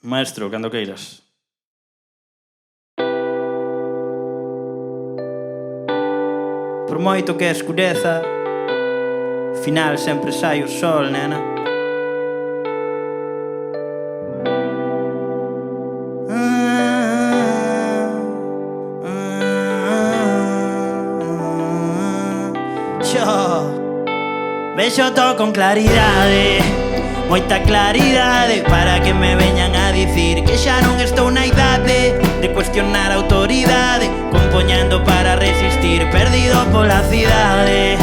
Maestro, cando queiras. Por moito que escureza, final sempre sai o sol, nena. Yo vexo todo con claridade, moita claridade, para que me veñan a dicir que xa non estou na idade de cuestionar a autoridade, compoñendo para resistir, perdido pola cidade.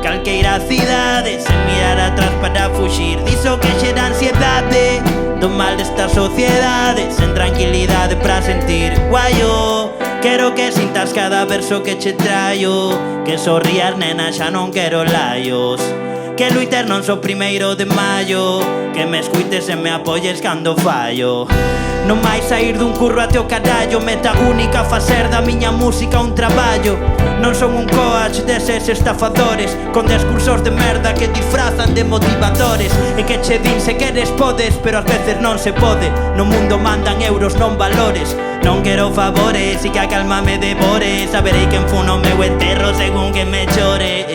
Calqueira cidade, sen mirar atrás para fuxir diso que xera ansiedade, do mal desta sociedade, sen tranquilidade para sentir. Guayo, quero que sintas cada verso que che traio, que sorrías, nena, xa non quero laios, que loiter non so 1º de maio, que me escuites e me apoyes cando fallo. Non máis sair dun curro até o carallo, meta única facer da miña música un traballo. Non son un coach deses estafadores con discursos de merda que disfrazan de motivadores, e que che din se queres podes, pero ás veces non se pode. No mundo mandan euros, non valores. Non quero favores e que a calma me devore, saberei quen fun o meu enterro según que me chore.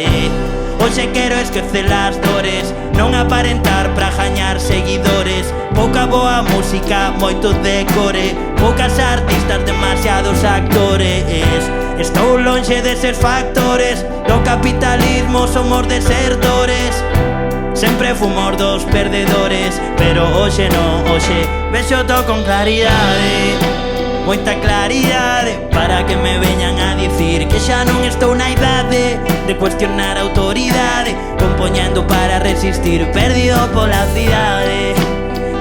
Hoxe quero esquecer as dores, non aparentar pra gañar seguidores. Pouca boa música, moito decore, poucas artistas, demasiados actores. Estou lonxe deses factores, do capitalismo somos desertores. Sempre fomos dos perdedores, pero hoxe non, hoxe vexo todo con claridade, moita claridade, para que me veñan a dicir que xa non estou na idade de cuestionar a autoridade, compoñendo para resistir, perdido pola cidade.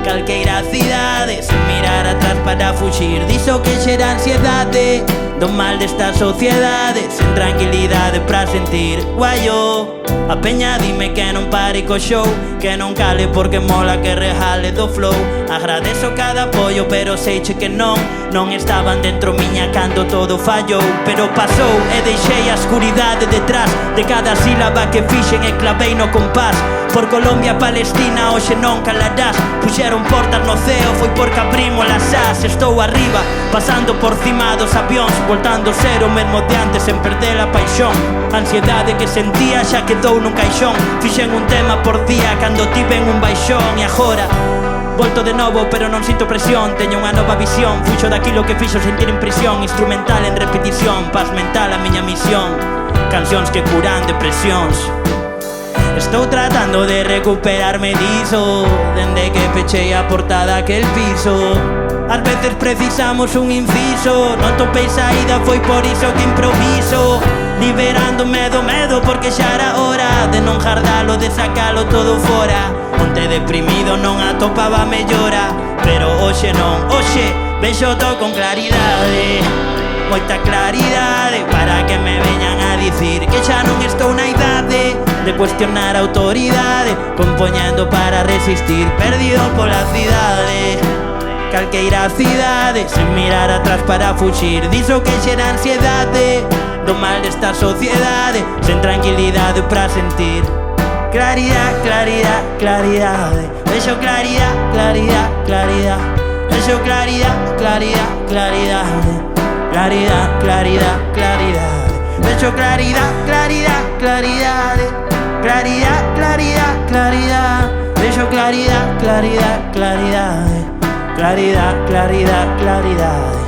Calqueira cidade, sen mirar atrás para fuxir diso que xera ansiedade, do mal desta sociedade, sen tranquilidade para sentir. Guayo, a peña dime que non pare co show, que non cale porque mola que rejale do flow. Agradezo cada apoio, pero seiche que non estaban dentro miña cando todo fallou. Pero pasou e deixei a escuridade detrás de cada sílaba que fixen e clavei no compás. Por Colombia, Palestina, hoxe non calarás. Puxeron portas no ceo, foi porque abrimos las as. Estou arriba, pasando por cima dos avións, voltando a ser o mesmo de antes sen perder a paixón. A ansiedade que sentía xa quedou nun caixón. Fixen un tema por día cando tiven un baixón. E agora volto de novo, pero non sinto presión. Teño unha nova visión, fuxo daquilo que fixo sentir en prisión. Instrumental en repetición, paz mental a miña misión. Cancións que curan depresións. Estou tratando de recuperarme diso, dende que pechei a portada aquel piso. Ás veces precisamos un inciso, non topei saída, foi por iso que improviso. Liberándome do medo porque xa era hora de non jardalo, de sacalo todo fora. Onte deprimido non atopaba mellora, pero hoxe non, hoxe vexo todo con claridade, moita claridade, para que me veñan a dicir que xa non estou na idade de cuestionar a autoridade, compoñendo para resistir, perdido pola cidade. Calqueira cidade, sen mirar atrás para fuxir diso que xera ansiedade, do mal desta sociedade, sen tranquilidade para sentir. Claridade, claridade, claridade, vexo claridade, claridade, claridade, vexo claridade, claridade, claridade, claridade, claridade, claridade, vexo claridade, claridade, claridade, claridade, claridade, claridade, vexo claridade, claridade, claridade, claridade, claridade, claridade.